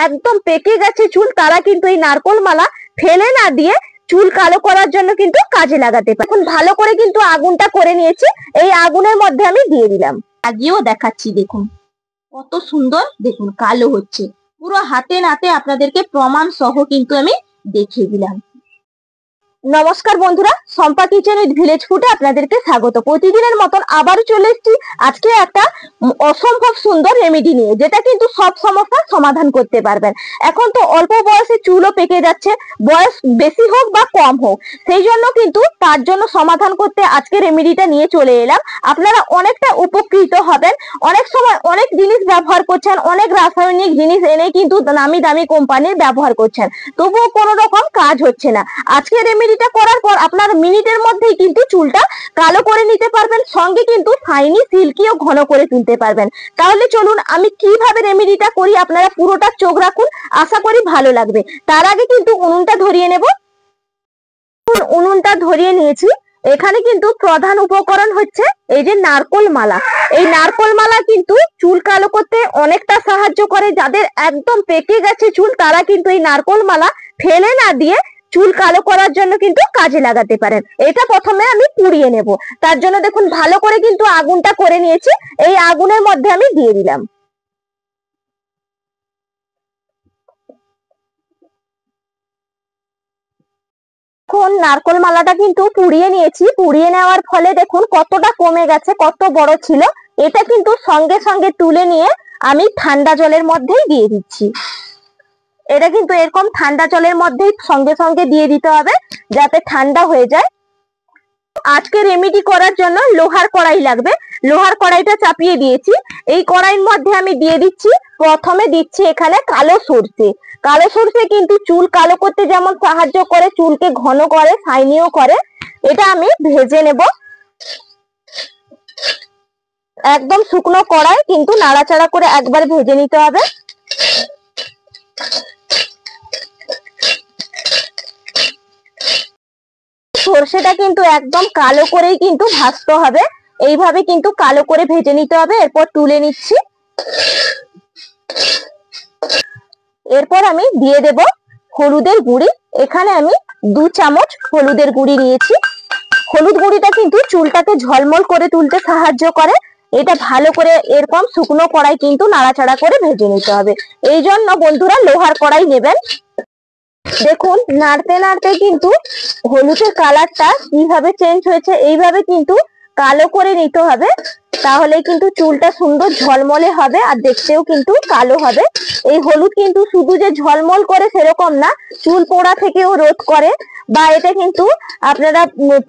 একদম পেকে গেছে চুল তারা কিন্তু এই নারকোল মালা ফেলে না দিয়ে চুল কালো করার জন্য কিন্তু কাজে লাগাতে পারে। এখন ভালো করে কিন্তু আগুনটা করে নিয়েছি, এই আগুনের মধ্যে আমি দিয়ে দিলাম। আগেও দেখাচ্ছি, দেখুন কত সুন্দর, দেখুন কালো হচ্ছে পুরো হাতে নাতে, আপনাদেরকে প্রমাণ সহ কিন্তু আমি দেখিয়ে দিলাম। নমস্কার বন্ধুরা, শম্পা কিচেন উইথ ভিলেজ ফুডে আপনাদেরকে স্বাগত। প্রতিদিনের মতন আবারও চলে এসেছি আজকে একটা অসম্ভব সুন্দর রেমেডি নিয়ে, যেটা কিন্তু সব সমস্যার সমাধান করতে পারবেন। এখন তো অল্প বয়সে চুলও পেকে যাচ্ছে, বয়স বেশি হোক বা কম হোক, সেই জন্য কিন্তু তার জন্য সমাধান করতে আজকে রেমেডিটা নিয়ে চলে এলাম। আপনারা অনেকটা উপকৃত হবেন। অনেক সময় অনেক জিনিস ব্যবহার করছেন, অনেক রাসায়নিক জিনিস এনে কিন্তু নামি দামি কোম্পানির ব্যবহার করছেন, তবুও কোনো রকম কাজ হচ্ছে না। আজকে রেমেডি করার পর আপনার মিনিটের মধ্যেই কিন্তু চুলটা কালো করে নিতে পারবেন, সঙ্গে কিন্তু শাইনি সিল্কি ও ঘন করে তুলতে পারবেন। তাহলে চলুন আমি কিভাবে রেমেডিটা করি, আপনারা পুরোটা চোখ রাখুন, আশা করি ভালো লাগবে। তার আগে কিন্তু উনুনটা ধরিয়ে নেব। উনুনটা ধরিয়ে নিয়েছি। এখানে কিন্তু প্রধান উপকরণ হচ্ছে এই যে নারকোল মালা। এই নারকোল মালা কিন্তু চুল কালো করতে অনেকটা সাহায্য করে। যাদের একদম পেকে গেছে চুল তারা কিন্তু এই নারকোল মালা ফেলে না দিয়ে চুল কালো করার জন্য কিন্তু কাজে লাগাতে পারেন। এটা প্রথমে আমি পুড়িয়ে নেব। তার জন্য দেখুন ভালো করে কিন্তু আগুনটা করে নিয়েছি, এই আগুনের মধ্যে আমি দিয়ে দিলাম। এখন নারকোল মালাটা কিন্তু পুড়িয়ে নিয়েছি। পুড়িয়ে নেওয়ার ফলে দেখুন কতটা কমে গেছে, কত বড় ছিল। এটা কিন্তু সঙ্গে সঙ্গে তুলে নিয়ে আমি ঠান্ডা জলের মধ্যেই দিয়ে দিচ্ছি। এটা কিন্তু এরকম ঠান্ডা জলের মধ্যেই সঙ্গে সঙ্গে দিয়ে দিতে হবে, যাতে ঠান্ডা হয়ে যায়। আজকে রেমেডি করার জন্য লোহার কড়াই লাগবে। লোহার কড়াইটা চাপিয়ে দিয়েছি। এই কড়াইয়ের মধ্যে আমি দিয়ে দিচ্ছি, প্রথমে দিচ্ছি এখানে কালো সরষে। কালো সরষে কিন্তু চুল কালো করতে যেমন সাহায্য করে, চুলকে ঘন করে, শাইনিও করে। এটা আমি ভেজে নেব। একদম শুকনো কড়াই, কিন্তু নাড়াচাড়া করে একবার ভেজে নিতে হবে। সরষেটা কিন্তু একদম কালো করেই কিন্তু ভাজতে হবে, এইভাবে কিন্তু কালো করে ভেজে নিতে হবে। এরপর তুলে নিচ্ছি। এরপর আমি দিয়ে দেব হলুদের গুঁড়ি। এখানে আমি 2 চামচ হলুদের গুঁড়ি নিয়েছি। হলুদ গুঁড়িটা কিন্তু চুলটাকে ঝলমল করে তুলতে সাহায্য করে। এটা ভালো করে এরকম শুকনো কড়াই কিন্তু নাড়াচাড়া করে ভেজে নিতে হবে। এই জন্য বন্ধুরা লোহার কড়াই নেবেন। দেখুন নাড়তে নাড়তে কিন্তু হলুদের কালারটা কিভাবে চেঞ্জ হয়েছে, এইভাবে কিন্তু কালো করে নিতে হবে। তাহলে কিন্তু চুলটা সুন্দর ঝলমলে হবে আর দেখতেও কিন্তু কালো হবে। এই হলুদ কিন্তু শুধু যে ঝলমল করে সেরকম না, চুল পোড়া থেকেও রোধ করে। বা এটা কিন্তু আপনারা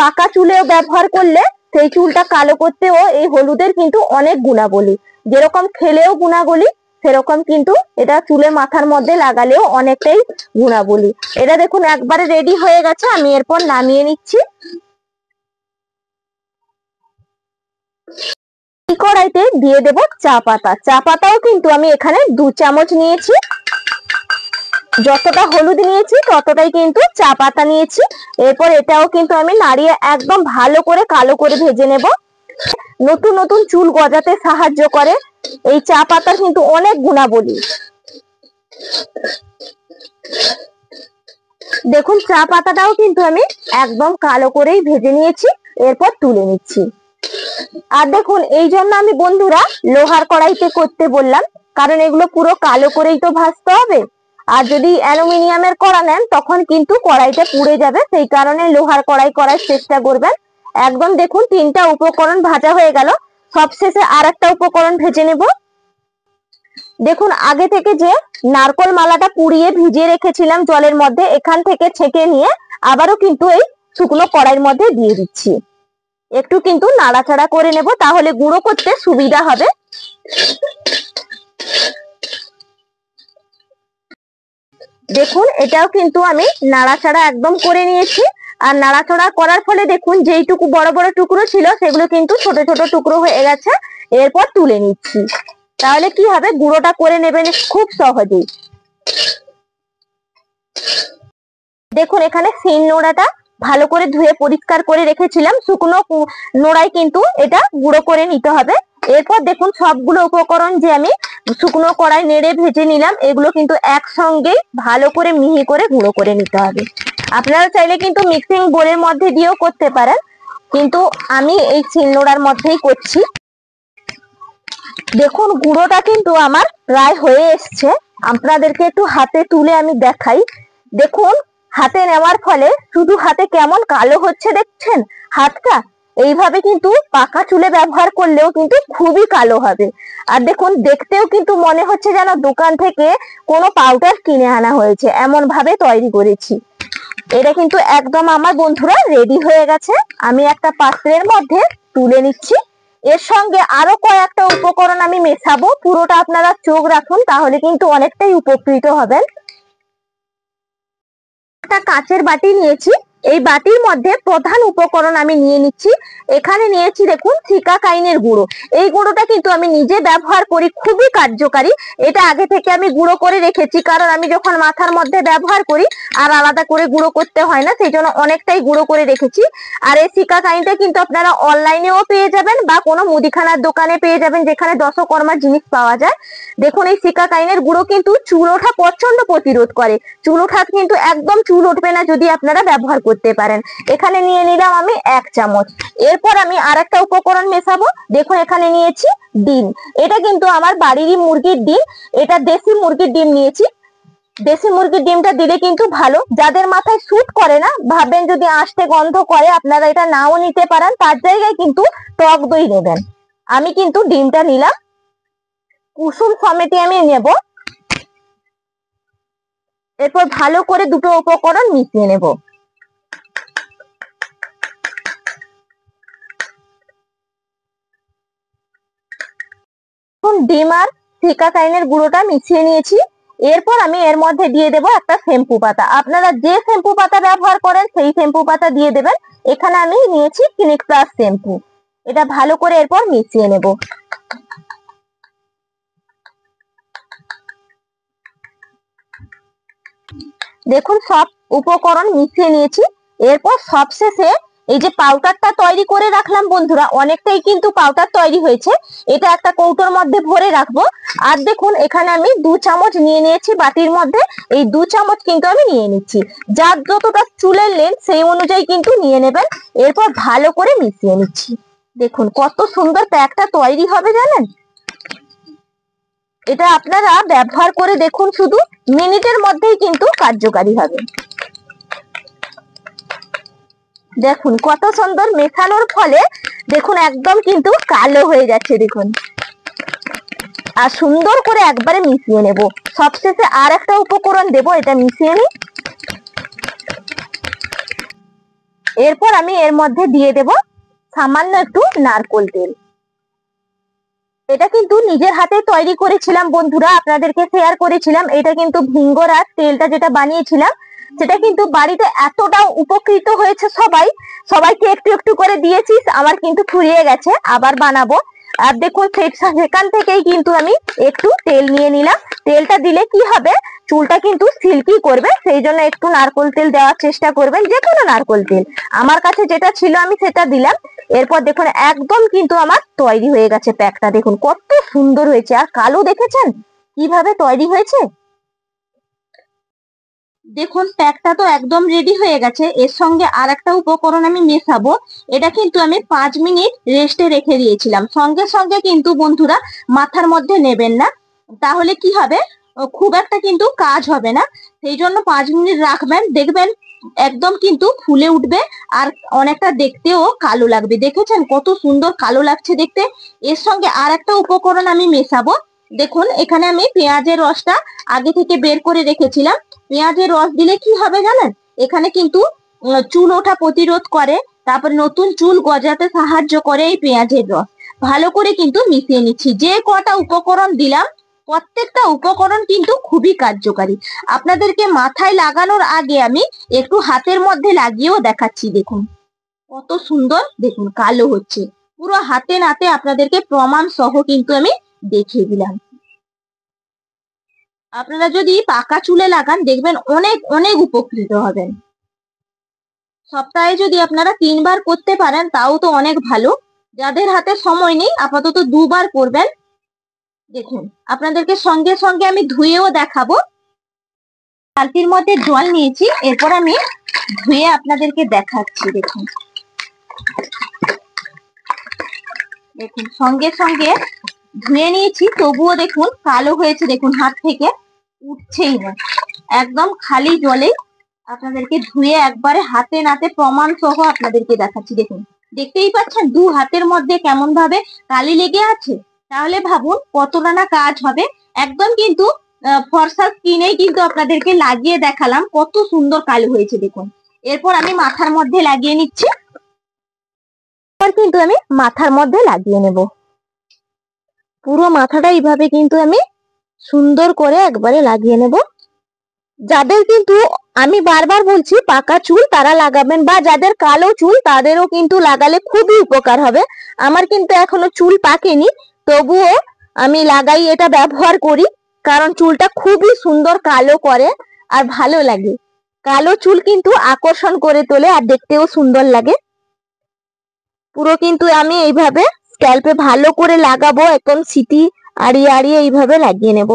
পাকা চুলেও ব্যবহার করলে সেই চুলটা কালো করতেও এই হলুদের কিন্তু অনেক গুণাবলী। যেরকম খেলেও গুণাবলী, সেরকম কিন্তু এটা চুলে মাথার মধ্যে লাগালেও অনেকটাই গুণাবলী। এটা দেখুন একবারে রেডি হয়ে গেছে, আমি এরপর নামিয়ে নিচ্ছি। কড়াইতে দিয়ে দেব চা পাতা। চা পাতাও কিন্তু আমি এখানে 2 চামচ নিয়েছি। যতটা হলুদ নিয়েছি ততটাই কিন্তু চা পাতা নিয়েছি। এরপর এটাও কিন্তু আমি নাড়িয়ে একদম ভালো করে কালো করে ভেজে নেব। নতুন নতুন চুল গজাতে সাহায্য করে এই চা পাতার কিন্তু অনেক গুণাবলী। দেখুন চা পাতাটাও কিন্তু আমি একদম কালো করেই ভেজে নিয়েছি। এরপর তুলে নিচ্ছি। আর দেখুন এই জন্য আমি বন্ধুরা লোহার কড়াইতে করতে বললাম, কারণ এগুলো পুরো কালো করেই তো ভাজতে হবে। আর যদি অ্যালুমিনিয়ামের কড়া নেন তখন কিন্তু কড়াইটা পুড়ে যাবে, সেই কারণে লোহার কড়াই করার চেষ্টা করবেন। একদম দেখুন 3টা উপকরণ ভাজা হয়ে গেল। সবশেষে আর একটা উপকরণ ভেজে নেব। দেখুন আগে থেকে যে নারকোল মালাটা পুড়িয়ে ভিজিয়ে রেখেছিলাম জলের মধ্যে, এখান থেকে ছেঁকে নিয়ে আবারও কিন্তু এই শুকনো কড়াইয়ের মধ্যে দিয়ে দিচ্ছি। একটু কিন্তু নাড়াচাড়া করে নেব, তাহলে গুঁড়ো করতে সুবিধা হবে। দেখুন এটাও কিন্তু আমি নাড়াচাড়া একদম করে নিয়েছি। আর নাড়াচাড়া করার ফলে দেখুন যেইটুকু বড় বড় টুকরো ছিল সেগুলো কিন্তু ছোট ছোট টুকরো হয়ে গেছে। এরপর তুলে নিচ্ছি। তাহলে কি হবে, গুঁড়োটা করে নেবেন খুব সহজেই। দেখুন এখানে শিল নোড়াটা ভালো করে ধুয়ে পরিষ্কার করে রেখেছিলাম। শুকনো নোড়ায় কিন্তু এটা গুঁড়ো করে নিতে হবে। এরপর দেখুন সবগুলো উপকরণ যে আমি শুকনো কড়াই নেড়ে ভেজে নিলাম। এগুলো কিন্তু একসঙ্গে ভালো করে মিহি করে গুঁড়ো করে নিতে হবে। আপনারা চাইলে কিন্তু মিক্সিং বোলের মধ্যে দিয়েও করতে পারেন, কিন্তু আমি এই শিলনোড়ার মধ্যেই করছি। দেখুন গুঁড়োটা কিন্তু আমার প্রায় হয়ে এসছে। আপনাদেরকে একটু হাতে তুলে আমি দেখাই। দেখুন হাতে নেওয়ার ফলে শুধু হাতে কেমন কালো হচ্ছে দেখছেন হাতটা। এইভাবে কিন্তু পাকা চুলে ব্যবহার করলেও কিন্তু খুবই কালো হবে। আর দেখুন দেখতেও কিন্তু মনে হচ্ছে যেন দোকান থেকে কোনো পাউডার কিনে আনা হয়েছে, এমন ভাবে তৈরি করেছি। এটা কিন্তু একদম আমার বন্ধুরা রেডি হয়ে গেছে। আমি একটা পাত্রের মধ্যে তুলে নিচ্ছি। এর সঙ্গে আরো কয়েকটা উপকরণ আমি মেশাবো, পুরোটা আপনারা চোখ রাখুন, তাহলে কিন্তু অনেকটাই উপকৃত হবেন। একটা কাচের বাটি নিয়েছি। এই বাটির মধ্যে প্রধান উপকরণ আমি নিয়ে নিচ্ছি। এখানে নিয়েছি দেখুন সিকাকাইনের গুঁড়ো। এই গুঁড়োটা কিন্তু আমি নিজে ব্যবহার করি, খুবই কার্যকারী। এটা আগে থেকে আমি গুঁড়ো করে রেখেছি, কারণ আমি যখন মাথার মধ্যে ব্যবহার করি আর আলাদা করে গুঁড়ো করতে হয় না, সেই জন্য অনেকটাই গুঁড়ো করে রেখেছি। আর এই সিকাকাইনটা কিন্তু আপনারা অনলাইনেও পেয়ে যাবেন বা কোনো মুদিখানার দোকানে পেয়ে যাবেন, যেখানে দশকর্মার জিনিস পাওয়া যায়। দেখুন এই সিকাকাইনের গুঁড়ো কিন্তু চুল ওঠা প্রচন্ড প্রতিরোধ করে। চুল ওঠা কিন্তু একদম চুল উঠবে না যদি আপনারা ব্যবহার করতে পারেন। এখানে নিয়ে নিলাম আমি 1 চামচ। এরপর আমি আরেকটা উপকরণ মেশাবো। দেখুন এখানে নিয়েছি ডিম। এটা কিন্তু আমার বাড়িরই মুরগির ডিম। এটা দেশি মুরগির ডিম নিয়েছি। দেশি মুরগির ডিমটা দিলে কিন্তু ভালো। যাদের মাথায় স্যুট করে না, ভাবেন যদি আষ্টে গন্ধ করে, আপনারা এটা নাও নিতে পারেন, তার জায়গায় কিন্তু টক দই নেবেন। আমি কিন্তু ডিমটা নিলাম। কুসুম সমেতে আমি নেব। এরপর ভালো করে দুটো উপকরণ মিশিয়ে নেব। ডিম আর সিকাকাইনের গুঁড়োটা মিশিয়ে নিয়েছি। এরপর আমি এর মধ্যে দিয়ে দেব একটা শ্যাম্পু পাতা। আপনারা যে শ্যাম্পু পাতা ব্যবহার করেন সেই শ্যাম্পু পাতা দিয়ে দেবেন। এখানে আমি নিয়েছি ক্লিনিক প্লাস শ্যাম্পু। এটা ভালো করে এরপর মিশিয়ে নেব। দেখুন সব উপকরণ মিশিয়ে নিয়েছি। এরপর সবশেষে এই যে পাউডারটা তৈরি করে রাখলাম বন্ধুরা, অনেকটাই কিন্তু পাউডার তৈরি হয়েছে। এটা একটা কৌটোর মধ্যে ভরে রাখবো। আর দেখুন এখানে আমি 2 চামচ নিয়ে নিয়েছি বাটির মধ্যে। এই 2 চামচ কিন্তু আমি নিয়ে নিচ্ছি। যার যতটা চুলের লেন্থ সেই অনুযায়ী কিন্তু নিয়ে নেবেন। এরপর ভালো করে মিশিয়ে নিচ্ছি। দেখুন কত সুন্দর প্যাকটা তৈরি হবে জানেন। এটা আপনারা ব্যবহার করে দেখুন, শুধু মিনিটের মধ্যেই কিন্তু কার্যকারী হবে। দেখুন কত সুন্দর মেশানোর ফলে দেখুন একদম কিন্তু কালো হয়ে যাচ্ছে দেখুন। আর সুন্দর করে একবারে মিশিয়ে নেব। সবশেষে আর একটা উপকরণ দেব, এটা মিশিয়ে নিই। এরপর আমি এর মধ্যে দিয়ে দেব সামান্য একটু নারকেল তেল। এটা কিন্তু নিজের হাতে তৈরি করেছিলাম বন্ধুরা, আপনাদেরকে শেয়ার করেছিলাম। এটা কিন্তু ভিঙ্গরাজ তেলটা যেটা বানিয়েছিলাম, সেটা কিন্তু বাড়িতে এতটা উপকৃত হয়েছে সবাইকে একটু একটু করে দিয়েছি। আমার কিন্তু ফুরিয়ে গেছে, আবার বানাবো। আর দেখুন সেখান থেকেই কিন্তু আমি একটু তেল নিয়ে নিলাম। তেলটা দিলে কি হবে, চুলটা কিন্তু সিল্কি করবে, সেই জন্য একটু নারকেল তেল দেওয়ার চেষ্টা করবেন, যে কোনো নারকেল তেল। আমার কাছে যেটা ছিল আমি সেটা দিলাম। এরপর দেখুন একদম কিন্তু আমার তৈরি হয়ে গেছে প্যাকটা। দেখুন কত সুন্দর হয়েছে। আর কালো দেখেছেন কিভাবে তৈরি হয়েছে। দেখুন প্যাকটা তো একদম রেডি হয়ে গেছে। এর সঙ্গে আর একটা উপকরণ আমি মেশাবো। এটা কিন্তু আমি 5 মিনিট রেস্টে রেখে দিয়েছিলাম। সঙ্গে সঙ্গে কিন্তু বন্ধুরা মাথার মধ্যে নেবেন না, তাহলে কি হবে, খুব একটা কিন্তু কাজ হবে না। সেই জন্য 5 মিনিট রাখবেন, দেখবেন একদম কিন্তু ফুলে উঠবে আর অনেকটা দেখতেও কালো লাগবে। দেখেছেন কত সুন্দর কালো লাগছে দেখতে। এর সঙ্গে আর একটা উপকরণ আমি মেশাবো। দেখুন এখানে আমি পেঁয়াজের রসটা আগে থেকে বের করে রেখেছিলাম। পেঁয়াজের রস দিলে কি হবে জানেন, এখানে কিন্তু চুল ওঠা প্রতিরোধ করে, তারপর নতুন চুল গজাতে সাহায্য করে এই পেঁয়াজের রস। ভালো করে কিন্তু মিশিয়ে নিচ্ছি। যে কটা উপকরণ দিলাম প্রত্যেকটা উপকরণ কিন্তু খুবই কার্যকারী। আপনাদেরকে মাথায় লাগানোর আগে আমি একটু হাতের মধ্যে লাগিয়েও দেখাচ্ছি। দেখুন কত সুন্দর, দেখুন কালো হচ্ছে। পুরো হাতে নাতে আপনাদেরকে প্রমাণ সহ কিন্তু আমি দেখিয়ে দিলাম। আপনারা যদি পাকা চুলে লাগান দেখবেন অনেক অনেক উপকৃত হবেন। সপ্তাহে যদি আপনারা 3 বার করতে পারেন তাও তো অনেক ভালো। যাদের হাতে সময় নেই আপাতত 2 বার করবেন। দেখুন আপনাদেরকে সঙ্গে সঙ্গে আমি ধুয়েও দেখাবো। বালতির মধ্যে জল নিয়েছি, এরপর আমি ধুয়ে আপনাদেরকে দেখাচ্ছি। দেখুন দেখুন সঙ্গে সঙ্গে ধুয়ে নিয়েছি, তবুও দেখুন কালো হয়েছে। দেখুন হাত থেকে উঠছেই না, একদম খালি জলেই আপনাদেরকে ধুয়ে একবারে হাতে নাতে প্রমাণ সহ আপনাদেরকে দেখাচ্ছি। দেখুন দেখতেই পাচ্ছেন দু হাতের মধ্যে কেমন ভাবে কালি লেগে আছে। তাহলে ভাবুন কতটা না কাজ হবে। একদম কিন্তু ফর্সা স্কিনেই কিন্তু আপনাদেরকে লাগিয়ে দেখালাম কত সুন্দর কালো হয়েছে। দেখুন এরপর আমি মাথার মধ্যে লাগিয়ে নিচ্ছি। কিন্তু আমি মাথার মধ্যে লাগিয়ে নেব। পুরো মাথাটা এইভাবে কিন্তু আমি সুন্দর করে একবারে লাগিয়ে নেব। যাদের কিন্তু আমি বারবার বলছি পাকা চুল তারা লাগাবেন, বা যাদের কালো চুল তাদেরও কিন্তু লাগালে খুবই উপকার হবে। আমার কিন্তু এখনো চুল পাকেনি, তবুও আমি লাগাই, এটা ব্যবহার করি, কারণ চুলটা খুবই সুন্দর কালো করে আর ভালো লাগে। কালো চুল কিন্তু আকর্ষণ করে তোলে আর দেখতেও সুন্দর লাগে। পুরো কিন্তু আমি এইভাবে স্ক্যাল্পে ভালো করে লাগাবো, একদম সিটি আড়িয়ে আড়িয়ে এইভাবে লাগিয়ে নেব,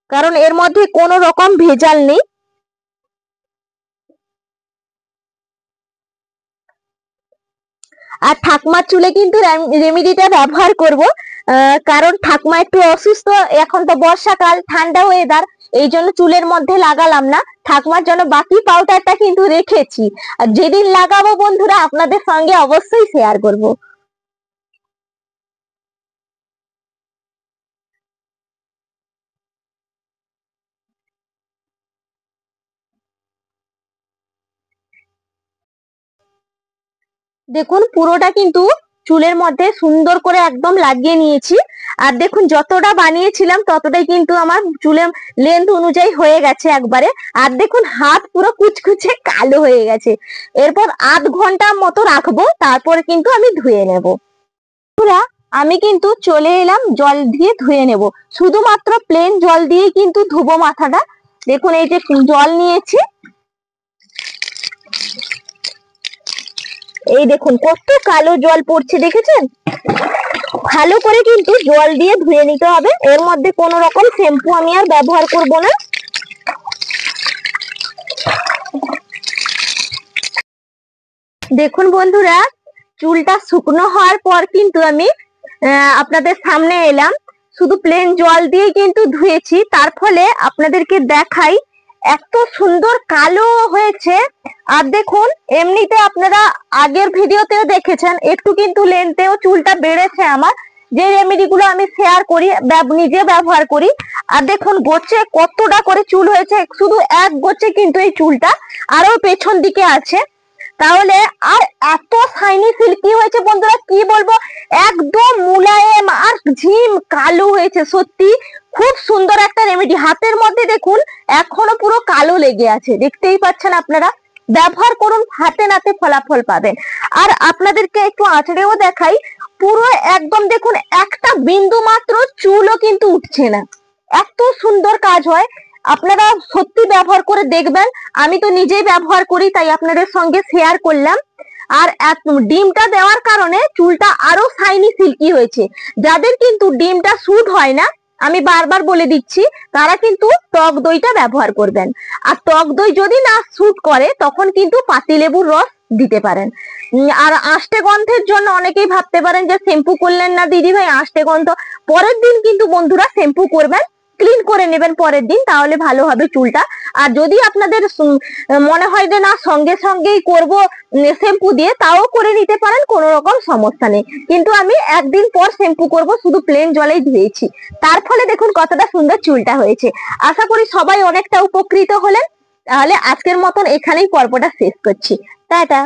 কারণ এর মধ্যে কোনো রকম ভেজাল নেই। আর ঠাকমার চুলে কিন্তু রেমেডিটা ব্যবহার করব, কারণ ঠাকমা একটু অসুস্থ, এখন তো বর্ষাকাল, ঠান্ডা ওয়েদার, এই জন্য চুলের মধ্যে লাগালাম না। ঠাকমার জন্য বাকি পাউডারটা কিন্তু রেখেছি, আর যেদিন লাগাবো বন্ধুরা আপনাদের সঙ্গে অবশ্যই শেয়ার করব। দেখুন পুরোটা কিন্তু চুলের মধ্যে সুন্দর করে একদম লাগিয়ে নিয়েছি। আর দেখুন যতটা বানিয়েছিলাম ততটাই কিন্তু আমার চুলের লেন্থ অনুযায়ী হয়ে গেছে একবারে। আর দেখুন হাত পুরো কুচকুচে কালো হয়ে গেছে। এরপর আধ ঘন্টা মতো রাখবো, তারপরে কিন্তু আমি ধুয়ে নেব। আমি কিন্তু চলে এলাম জল দিয়ে ধুয়ে নেব। শুধুমাত্র প্লেন জল দিয়ে কিন্তু ধুবো মাথাটা। দেখুন এই যে জল নিয়েছি, এই দেখুন কত কালো জল পড়ছে, দেখেছেন? ভালো করে কিন্তু জল দিয়ে ধুয়ে নিতে হবে। এর মধ্যে কোনো রকম শ্যাম্পু আমি আর ব্যবহার করব না। দেখুন বন্ধুরা, চুলটা শুকনো হওয়ার পর কিন্তু আমি আপনাদের সামনে এলাম। শুধু প্লেন জল দিয়ে কিন্তু ধুয়েছি, তার ফলে আপনাদেরকে দেখাই এত সুন্দর কালো হয়েছে। আর দেখুন এমনিতে আপনারা আগের ভিডিওতেও দেখেছেন একটু কিন্তু লেন্থেও চুলটা বেড়েছে আমার, যে রেমেডি গুলো আমি শেয়ার করি, নিজে ব্যবহার করি। আর দেখুন গোছে কতটা করে চুল হয়েছে, শুধু এক গোছে কিন্তু এই চুলটা, আরো পেছন দিকে আছে। তাহলে আর এত শাইনি সিল্কি হয়েছে বন্ধুরা, কি বলবো, একদম মুলায়েম আর ঝিম কালো হয়েছে। সত্যি খুব সুন্দর একটা রেমেডি। হাতের মধ্যে দেখুন এখনো পুরো কালো লেগে আছে, দেখতেই পাচ্ছেন আপনারা। ব্যবহার করুন, হাতে নাতে ফলাফল পাবেন। আর আপনাদেরকে একটু আঁচড়েও দেখাই, পুরো একদম দেখুন একটা বিন্দু মাত্র চুলও কিন্তু উঠছে না। এত সুন্দর কাজ হয়, আপনারা সত্যি ব্যবহার করে দেখবেন। আমি তো নিজেই ব্যবহার করি, তাই আপনাদের সঙ্গে শেয়ার করলাম। আর ডিমটা দেওয়ার কারণে চুলটা আরো শাইনি সিল্কি হয়েছে। যাদের কিন্তু ডিমটা স্যুট হয় না, আমি বারবার বলে দিচ্ছি, তারা কিন্তু টক দইটা ব্যবহার করবেন। আর টক দই যদি না স্যুট করে তখন কিন্তু পাতিলেবুর রস দিতে পারেন। আর আষ্টে গন্ধের জন্য অনেকেই ভাবতে পারেন যে শ্যাম্পু করলেন না দিদি ভাই, আষ্টে গন্ধ। পরের দিন কিন্তু বন্ধুরা শ্যাম্পু করবেন, ক্লিন করে নেবেন পরের দিন, তাহলে ভালো হবে চুলটা। আর যদি আপনাদের মনে হয় যে না সঙ্গে সঙ্গেই করব শ্যাম্পু দিয়ে, তাও করে নিতে পারেন, কোনো রকম সমস্যা নেই। কিন্তু আমি একদিন পর শ্যাম্পু করব, শুধু প্লেন জলেই ধুয়েছি। তার ফলে দেখুন কতটা সুন্দর চুলটা হয়েছে। আশা করি সবাই অনেকটা উপকৃত হলেন। তাহলে আজকের মতন এখানেই পর্বটা শেষ করছি। টাটা।